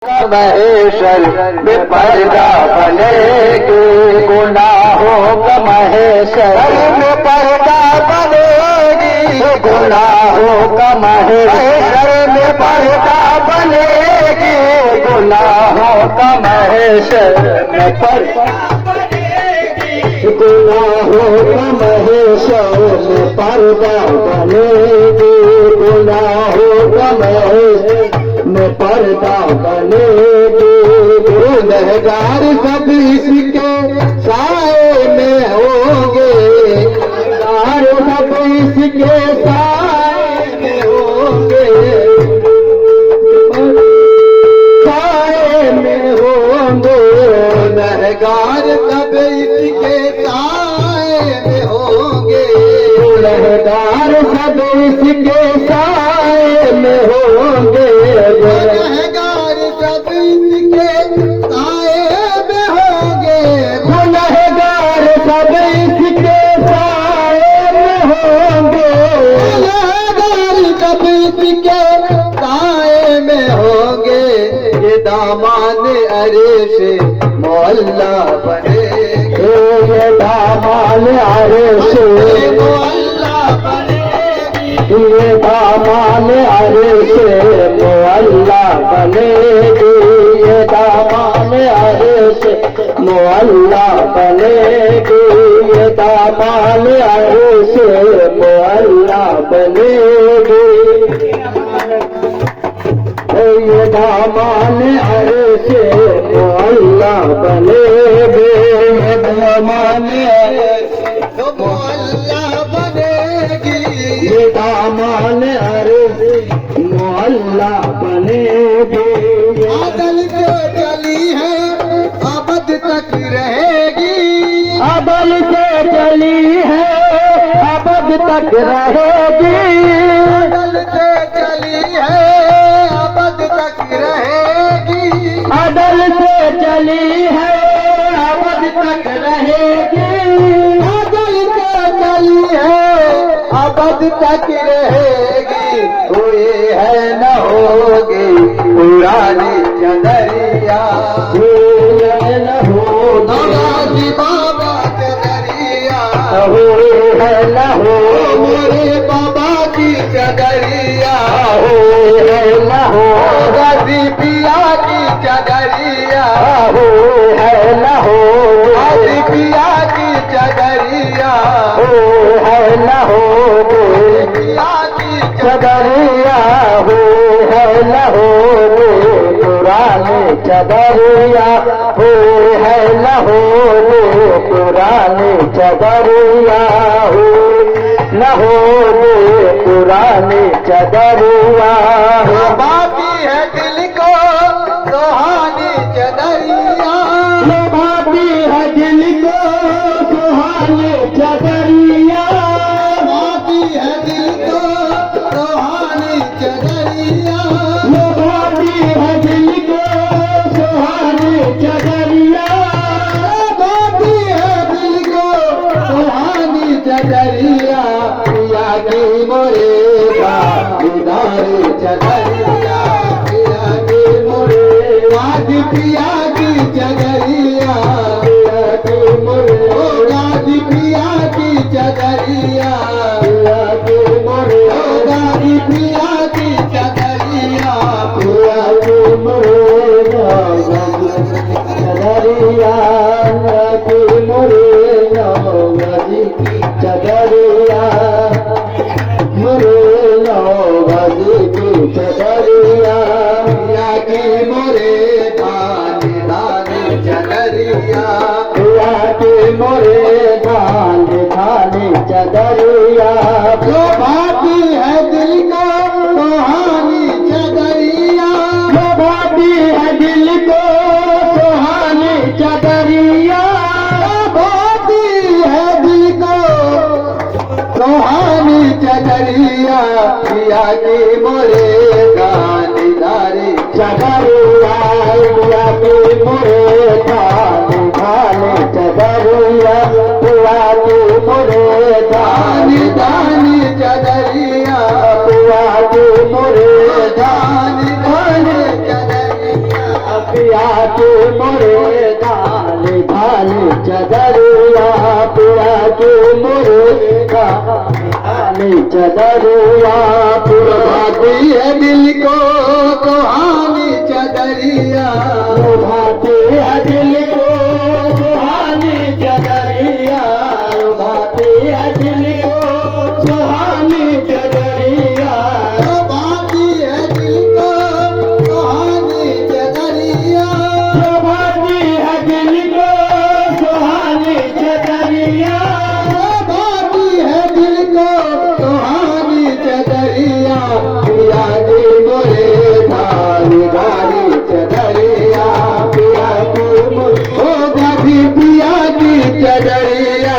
महेश्वर में पर्दा बनेगी, गुनाहों का महेश्वर में पर्दा बनेगी, गुनाहों का महेश्वर में पर्दा बनेगी, गुनाहों का महेश्वर में पर्दा बनेगी, गुनाहों का महेश्वर में पर्दा बनेगी, गुनाहों का महेश्वर में पर्दा बनेगी। गुनहगार सब इसके साए में होंगे, गुनहगार सब इसके साए में होंगे, साए में होंगे, गुनहगार सब इसके साए में होंगे, गुनहगार सब इसके साए में होंगे, गुनहगार सब इसके साए में होंगे, गुनहगार सब इसके साए में होंगे, गुनहगार सब इसके साए में होंगे। ये दामान अर्श मोहल्ला बनेगे, ये दामान अर्श मोहल्ला बनेगी, ये दामान अर्श मोहल्ला बनेगी, ये दामान अर्श मोहल्ला बनेगी, ये दामान अर्श मोहल्ला बनेगी, ये दामान अर्श मोहल्ला बनेगी, ये दामान अर्श मोहल्ला बनेगी, ये दामान अर्श मोहल्ला बनेगी। अदल से चली है अबद तक रहेगी, अदल से चली है अबद तक रहेगी, अदल से चली है अबद तक रहेगी, अदल से चली है अबद तक रहेगी, अदल से चली है अबद तक रहेगी। हुई है न होगी पुरानी चदरिया, हुई है न होगी बाबा चदरिया, हुई है न हो मेरे बाबा की चदरिया, हुई है न हो गाजी पिया की चदरिया, हुई है न हो गाजी पिया की चदरिया, हुई है न हो पिया की चदरिया, हो है न हो पुरानी चदरिया, हो है न हो पुरानी चदरिया, हो न हो पुरानी चदरिया, बाकी है दिल को सुहानी चदरिया, बाकी है दिल को सुहानी चदरिया, बाकी है दिल को सुहानी चदरिया, बाकी है दिल को सुहानी चदरिया, बाकी है दिल को सुहानी चदरिया, पिया की मोरे दीदार चदरिया, पिया की मोरे आज पिया की चदरिया, पिया की मोरे आज पिया की चदरिया, पिया की मोरे आज पिया की चदरिया, पिया की मोरे चदरिया, की मोरे नौगजी चदरिया, मोरे नौगजी की चदरिया, पिया की मोरे दानी दानी चदरिया, पिया की मोरे दानी दानी चदरिया, जो बाकी है दिल को सुहानी चदरिया, जो बाकी है दिल को सुहानी चदरिया, बाकी है दिल को सुहानी चदरिया, पिया की मोरे गानी दारी चदरिया, पिया की मोरे गानी गानी चदरिया, पिया की मोरे दानी दानी चदरिया, पिया की मोरे दानी दानी चदरिया, पिया के मोरे धाले धाले चदरिया पिया के मोरे धाले चदरिया पुरवाती है दिल को सुहानी चदरिया भाती है दिल को सुहानी चदरिया भाती है दिल को सुहानी चदरिया भाती है दिल को सुहानी चदरिया भाती है दिल को सुहानी चदरिया भाती है दिल को सुहानी चदरिया पिया के मोरे धाली धाली चदरिया पिया के मोरे ओ गाजी पिया की चदरिया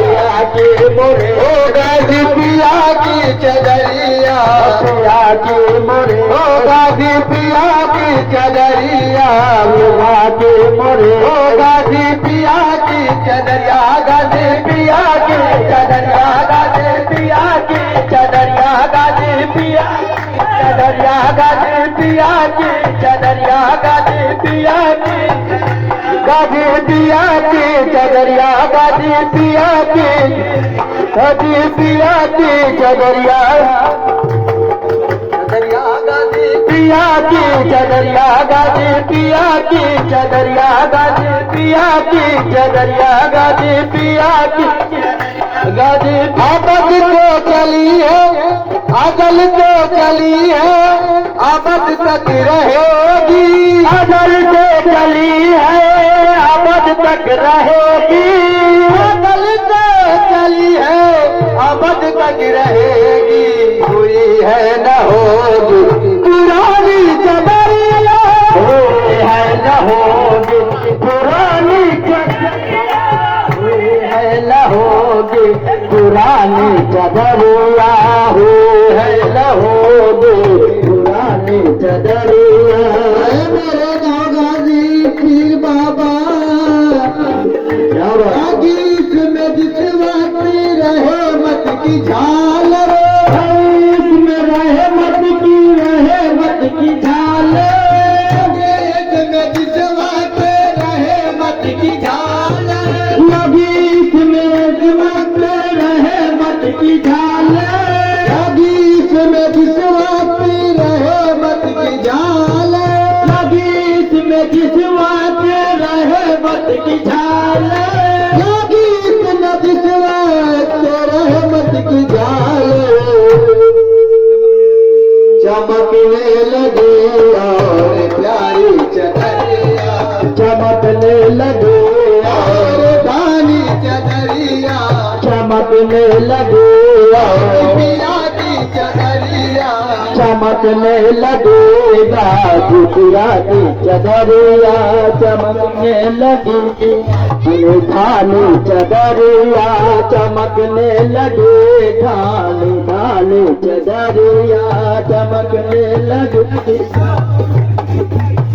पिया के मोरे ओ गाजी पिया की चदरिया पिया के मोरे ओ गाजी पिया की चदरिया पिया के मोरे ओ गाजी पिया की चदरिया गाजी पिया की चदरिया गाजी पिया की चदरिया गाजी पिया चदरिया गाजी पिया की चदरिया गाजी पिया की गाजी पिया की चदरिया गाजी पिया की गाजी पिया की चदरिया चदरिया गाजी पिया की चदरिया गाजी पिया की चदरिया गाजी पिया की चदरिया गाजी पिया की गाजी आबद को चली है अगल को चली है आबद तक रहेगी अगल को चली है आबद तक रहेगी अगल को चली है आबद तक रहेगी हुई है न होगी पुरानी चदरिया हुई है न होगी पुरानी चदरिया हुई है न होगी पुरानी चदरिया हुई है न होगी पुरानी चदरिया मेरे गाजी पीर बाबा गीत में जिस वक्त रहे मत की झालर इसमें रहे मत की झालर गीत में जिस वक्त रहे मत की झालर गीत में जिस वक्त रहे मत की झालर गीत में जिस वक्त रहे मत की झालर गीत में जिस वक्त रहे मत की झालर गीत में जिस वक्त रहे मत की झालर चमकने लगी और प्यारी चदरिया चमकने लगी और दानी चदरिया चमकने लगी और पिया की चदरिया चमकने लगी गाजी पिया की चदरिया चमकने लगी धानी चदरिया चमकने लगी धानी धानी चदरिया चमकने लगी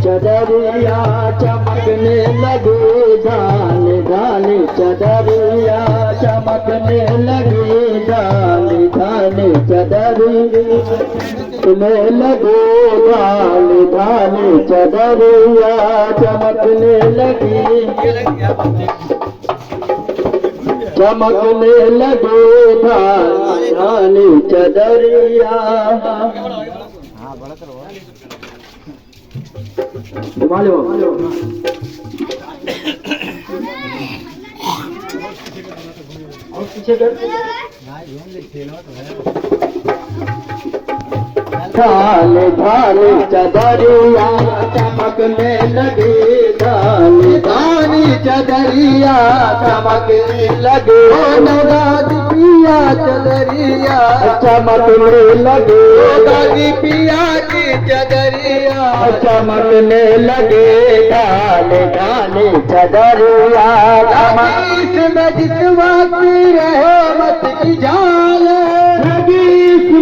चदरिया चमकने लगी धानी धानी चदरिया चमकने लगी धानी धानी चदरिया में लगे धानी धानी चदरिया चमकने लगी चमकने लगे धानी धानी चदरिया धानी धानी चदरिया चमकने लगी धानी धानी चदरिया चमकने लगे गाजी पिया चदरिया चमकने लगे गाजी पिया की चदरिया चमकने लगे धानी धानी चदरिया में जिस वक्त रहे मत की झालर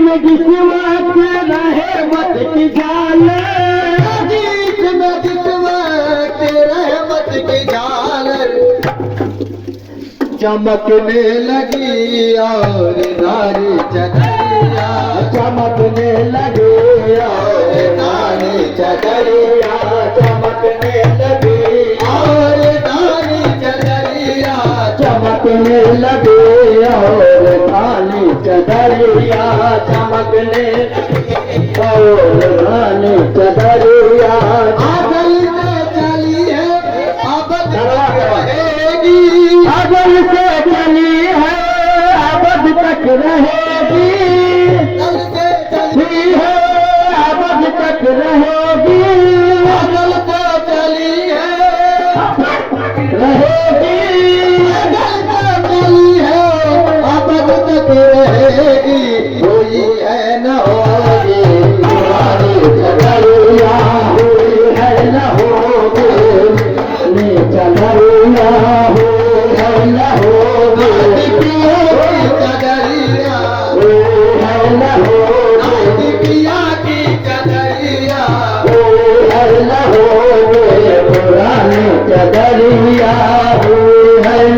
में जिस वक्त रहे मत की झालर में जिस वक्त रहे मत की झालर चमकने लगी और नारी चदरिया चमकने लगी और नारी चदरिया चमकने अपने और रानी चदरिया आदल से चली है अब तक रहेगी आदल से चली है अब तक रहेगी आदल से चली है अब तक रहेगी आदल से चली है रहेगी आदल से चली है अब तक रहेगी कोई है न होगी तुम्हारी चदरिया हुई है न होगी नी चदरिया हुई है न होगी चदरिया हुई है न होगी पिया की चदरिया हुई है न होगी पुरानी चदरिया